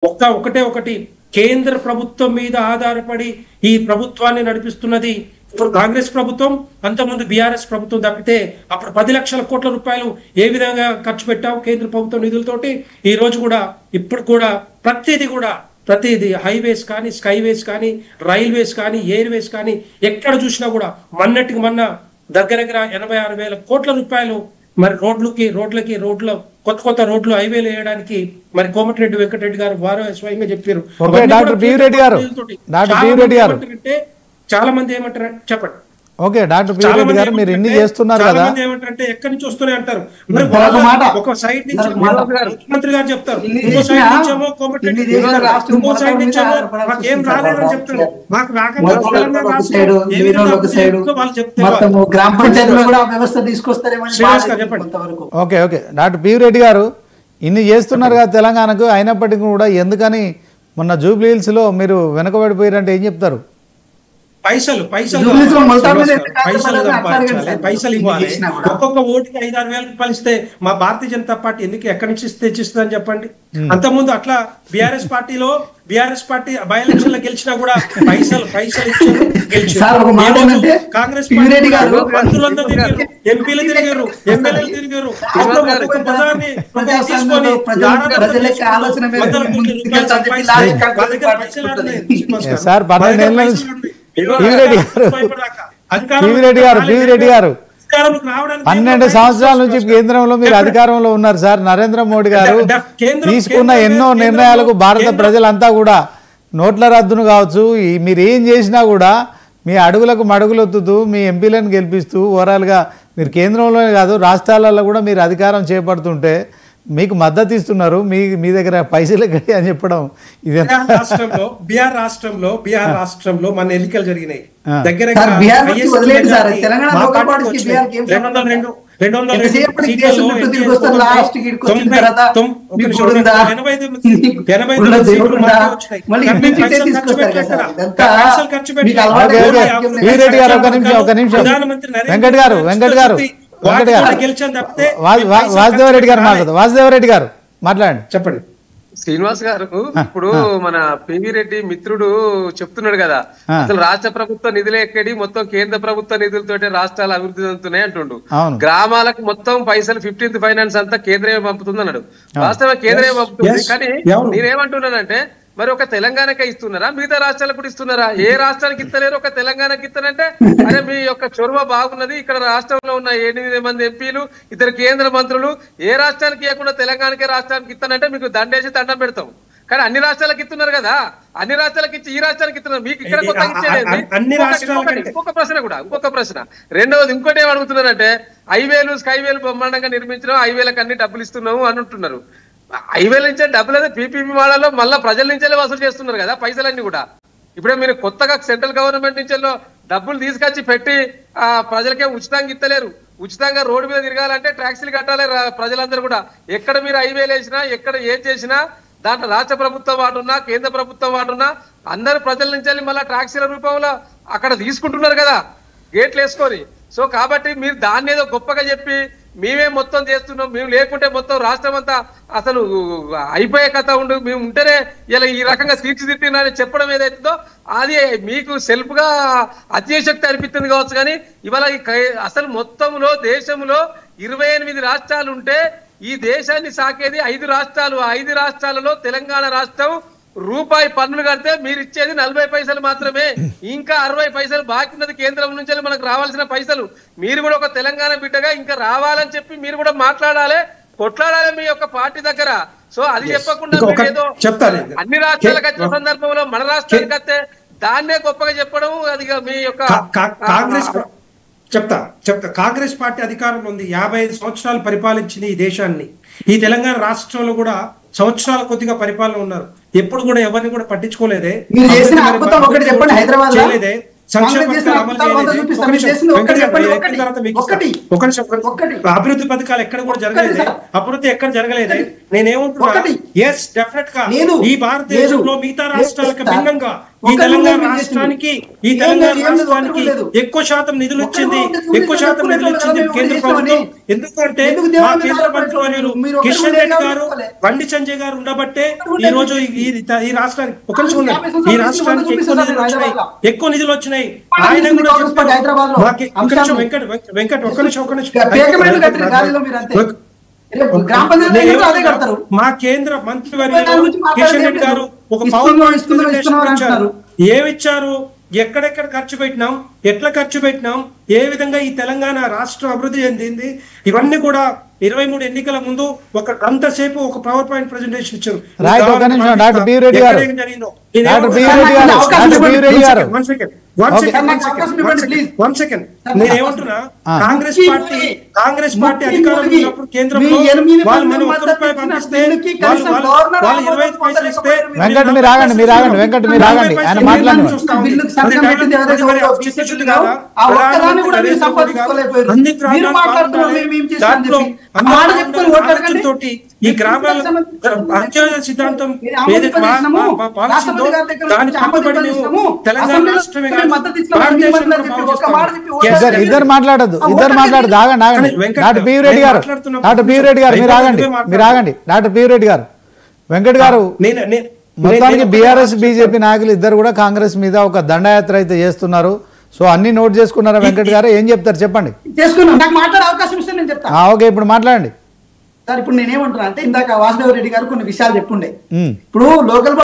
ఒకటి కేంద్ర ప్రభుత్వం మీద ఆధారపడి ఈ ప్రభుత్వాన్ని నడిపిస్తున్నది ఇప్పుడు కాంగ్రెస్ ప్రభుత్వం, అంతకుముందు బీఆర్ఎస్ ప్రభుత్వం తప్పితే అప్పుడు 10 లక్షల కోట్ల రూపాయలు ఏ విధంగా ఖర్చు పెట్టాం కేంద్ర ప్రభుత్వం నిధులతోటి. ఈ రోజు కూడా ఇప్పుడు కూడా ప్రతిదీ హైవేస్ కానీ, స్కైవేస్ కానీ, రైల్వేస్ కానీ, ఎయిర్వేస్ కానీ ఎక్కడ చూసినా కూడా మొన్న దగ్గర 86,000 కోట్ల రూపాయలు మరి రోడ్ల కొత్త రోడ్లు హైవేలు వేయడానికి మరి కోమటిరెడ్డి వెంకటరెడ్డి గారు వారు స్వయంగా చెప్పారు. చాలా మంది ఏమంటారు చెప్పండి. ఓకే డాక్టర్ పి రెడ్డి గారు, మీరు ఇన్ని చేస్తున్నారు కదా, ఏమంటారంటే ఎక్కడి నుంచి వస్తూనే అంటారు. ఒక సైడ్ నుంచి ముఖ్యమంత్రి గారు చెప్తారు, ఇంకో సైడ్ నుంచేమో కోమటిరెడ్డి, ఇంకో సైడ్ నుంచేమో మాకు ఏం రాలేదని చెప్తారు. మాకు okay okay doctor P Reddy గారు, ఇన్ని చేస్తున్నారు కదా తెలంగాణకు, అయినప్పటికీ కూడా ఎందుకని మొన్న జూబ్లీ హిల్స్ లో మీరు వెనకబడిపోయారంటే ఏం చెప్తారు? పైసలు ఇవ్వాలి. ఒక్కొక్క ఓటుకి 5-6 వేల రూపాయలు ఇస్తే మా భారతీయ జనతా పార్టీ ఎందుకు ఎక్కడి నుంచి తెచ్చిస్తుందని చెప్పండి. అంతకుముందు అట్లా బీఆర్ఎస్ పార్టీ బై ఎలక్షన్ లో గెలిచినా కూడా పైసలు ఇచ్చారు. కాంగ్రెస్ మంత్రులందరూ తిరిగారు, ఎంపీలు తిరిగారు, ఎమ్మెల్యేలు తిరిగారు. పదాన్ని తీసుకొని సార్ 12 సంవత్సరాల నుంచి కేంద్రంలో మీరు అధికారంలో ఉన్నారు సార్. నరేంద్ర మోడీ గారు తీసుకున్న ఎన్నో నిర్ణయాలకు భారత ప్రజలంతా కూడా నోట్ల రద్దును కావచ్చు, మీరు ఏం చేసినా కూడా మీ అడుగులకు మడుగులొత్తుతూ మీ ఎంపీలను గెలిపిస్తూ ఓవరాల్గా మీరు కేంద్రంలోనే కాదు రాష్ట్రాలలో కూడా మీరు అధికారం చేపడుతుంటే మీకు మద్దతు ఇస్తున్నారు, మీ దగ్గర పైసలు గడి అని చెప్పడం. ఇది బీహార్ రాష్ట్రంలో మన ఎన్నికలు జరిగినాయి. దగ్గర 89 వాసుదేవరెడ్డి గారు మాట్లాడండి, చెప్పండి. శ్రీనివాస్ గారు, ఇప్పుడు మన పివి రెడ్డి మిత్రుడు చెప్తున్నాడు కదా, అసలు రాష్ట్ర ప్రభుత్వ నిధులే ఎక్కడి, మొత్తం కేంద్ర ప్రభుత్వ నిధులతోటే రాష్ట్రాలు అభివృద్ధి చెందుతున్నాయి అంటుండు. గ్రామాలకు మొత్తం పైసలు 15th ఫైనాన్స్ అంతా కేంద్రమే పంపుతుంది అన్నాడు. వాస్తవం కేంద్రమే పంపుతుంది, కానీ నేనేమంటున్నానంటే మరి ఒక తెలంగాణకే ఇస్తున్నారా, మిగతా రాష్ట్రాలకు కూడా ఇస్తున్నారా? ఏ రాష్ట్రానికి ఇస్తలేరు, ఒక తెలంగాణకి ఇస్తానంటే అరే మీ యొక్క చొరవ బాగున్నది, ఇక్కడ రాష్ట్రంలో ఉన్న 8 మంది ఎంపీలు, 2 కేంద్ర మంత్రులు ఏ రాష్ట్రానికి ఇవ్వకుండా తెలంగాణకే రాష్ట్రానికి ఇస్తానంటే మీకు దండేసి దండం పెడతాం. కానీ అన్ని రాష్ట్రాలకు ఇస్తున్నారు కదా, అన్ని రాష్ట్రాలకు ఇచ్చి ఈ రాష్ట్రానికి ఇస్తున్నారు, మీకు ఇక్కడ కొత్త ఇచ్చేది. ఇంకొక ప్రశ్న రెండవది ఇంకోటి ఏం అడుగుతున్నారంటే హైవేలు స్కైవేలు బ్రహ్మాండంగా నిర్మించడం, హైవేలకు అన్ని డబ్బులు ఇస్తున్నాము అని అంటున్నారు. హైవేల నుంచే డబ్బులు అయితే పీపీపీ మోడల్లో మళ్ళీ ప్రజల నుంచే వసూలు చేస్తున్నారు కదా పైసలన్నీ కూడా. ఇప్పుడే మీరు కొత్తగా సెంట్రల్ గవర్నమెంట్ నుంచి డబ్బులు తీసుకొచ్చి పెట్టి ప్రజలకే ఉచితంగా ఇస్తలేరు. ఉచితంగా రోడ్డు మీద తిరగాలంటే ట్యాక్సీలు కట్టాలి ప్రజలందరూ కూడా. ఎక్కడ మీరు హైవేలు వేసినా, ఎక్కడ ఏం చేసినా దాంట్లో రాష్ట్ర ప్రభుత్వం వాడున్నా, కేంద్ర ప్రభుత్వం వాడున్నా అందరు ప్రజల నుంచి మళ్ళీ ట్యాక్సీల రూపంలో అక్కడ తీసుకుంటున్నారు కదా గేట్లు వేసుకొని. సో కాబట్టి మీరు దాన్ని ఏదో గొప్పగా చెప్పి మేమే మొత్తం చేస్తున్నాం, మేము లేకుంటే మొత్తం రాష్ట్రం అంతా అసలు అయిపోయే కథ ఉండు, మేము ఉంటేనే ఇలా ఈ రకంగా తీర్చిదిద్దినని చెప్పడం ఏదైతుందో అది మీకు సెల్ఫ్ గా అత్యశక్తి అనిపిస్తుంది కావచ్చు. కానీ ఇవాళ అసలు మొత్తంలో దేశంలో 28 రాష్ట్రాలు ఉంటే ఈ దేశాన్ని సాకేది 5 రాష్ట్రాలు. 5 రాష్ట్రాలలో తెలంగాణ రాష్ట్రం రూపాయి పన్నులు కడితే మీరు ఇచ్చేది 40 పైసలు మాత్రమే. ఇంకా 60 పైసలు బాకీ ఉన్నది కేంద్రం నుంచి మనకు రావాల్సిన పైసలు. మీరు కూడా ఒక తెలంగాణ బిడ్డగా ఇంకా రావాలని చెప్పి మీరు కూడా మాట్లాడాలి, కొట్లాడాలి మీ యొక్క పార్టీ దగ్గర. సో అది చెప్పకుండా ఏదో అన్ని రాష్ట్రాలకు వచ్చిన సందర్భంలో మన రాష్ట్రానికి వస్తే దాన్నే గొప్పగా చెప్పడం అది మీ యొక్క కాంగ్రెస్ పార్టీ అధికారంలో ఉంది. 55 సంవత్సరాలు పరిపాలించింది ఈ దేశాన్ని. ఈ తెలంగాణ రాష్ట్రంలో కూడా సంవత్సరాల కొద్దిగా పరిపాలన ఉన్నారు. ఎప్పుడు కూడా ఎవరిని కూడా పట్టించుకోలేదే, సంక్షేమ పథకాలు అమలు చేయలేదు, అభివృద్ధి పథకాలు ఎక్కడ కూడా జరగలేదు, అభివృద్ధి ఎక్కడ జరగలేదు. నేనేమంటున్నా, ఎస్ డెఫినెట్ గా ఈ భారతదేశంలో మిగతా రాష్ట్రాలకు భిన్నంగా ఈ తెలంగాణ రాష్ట్రానికి ఎక్కువ శాతం నిధులు ఇచ్చింది, ఎక్కువ శాతం నిధులు ఇచ్చింది కేంద్ర ప్రభుత్వం. ఎందుకంటే మా కేంద్ర మంత్రివర్యులు కిషన్ రెడ్డి గారు, బండి సంజయ్ గారు ఉండబట్టే ఈ రోజు ఈ రాష్ట్రానికి ఈ రాష్ట్రానికి ఎక్కువ నిధులు వచ్చినాయి. ఆయన కూడా వెంకట్ ఒక్క నిమిషం మా కేంద్ర మంత్రివర్యులు కిషన్ రెడ్డి గారు ఒక పవర్ ఏమిచ్చారు, ఎక్కడెక్కడ ఖర్చు పెట్టినాం, ఎట్లా ఖర్చు పెట్టినాం, ఏ విధంగా ఈ తెలంగాణ రాష్ట్రం అభివృద్ధి చెందింది, ఇవన్నీ కూడా 23 ఎన్నికల ముందు ఒక గంటసేపు ఒక పవర్ పాయింట్ ప్రెజెంటేషన్ ఇచ్చారు. నేనేమంటున్నా, కాంగ్రెస్ పార్టీ అధికారంలో ఉన్నప్పుడు కేంద్రంలో వాళ్ళు మనం ₹1 పంపిస్తే వాళ్ళు 25 పైసలు ఇస్తే వెంకట్ మీరు ఆగండి ఆయన మాట్లాడండి. ఈ గ్రామాల అత్యవసర సిద్ధాంతం ఏదైతే పాలసీలో దాని కట్టుబడి మేము తెలంగాణ రాష్ట్రమే ఇద్దరు మాట్లాడదు ఆగండి. డాక్టర్ పివిరెడ్డి గారు మీరు ఆగండి. డాక్టర్ పివిరెడ్డి గారు, వెంకట్ గారు, మొత్తానికి బీఆర్ఎస్ బీజేపీ నాయకులు ఇద్దరు కూడా కాంగ్రెస్ మీద ఒక దండయాత్ర అయితే చేస్తున్నారు. సో అన్ని నోట్ చేసుకున్నారా వెంకట్ గారు? ఏం చెప్తారు చెప్పండి. ఓకే, ఇప్పుడు మాట్లాడండి సార్. ఇప్పుడు నేనేమంటున్నా అంటే, ఇందాక వాసుదేవ్ రెడ్డి గారు కొన్ని విషయాలు చెప్పుండే. ఇప్పుడు లోకల్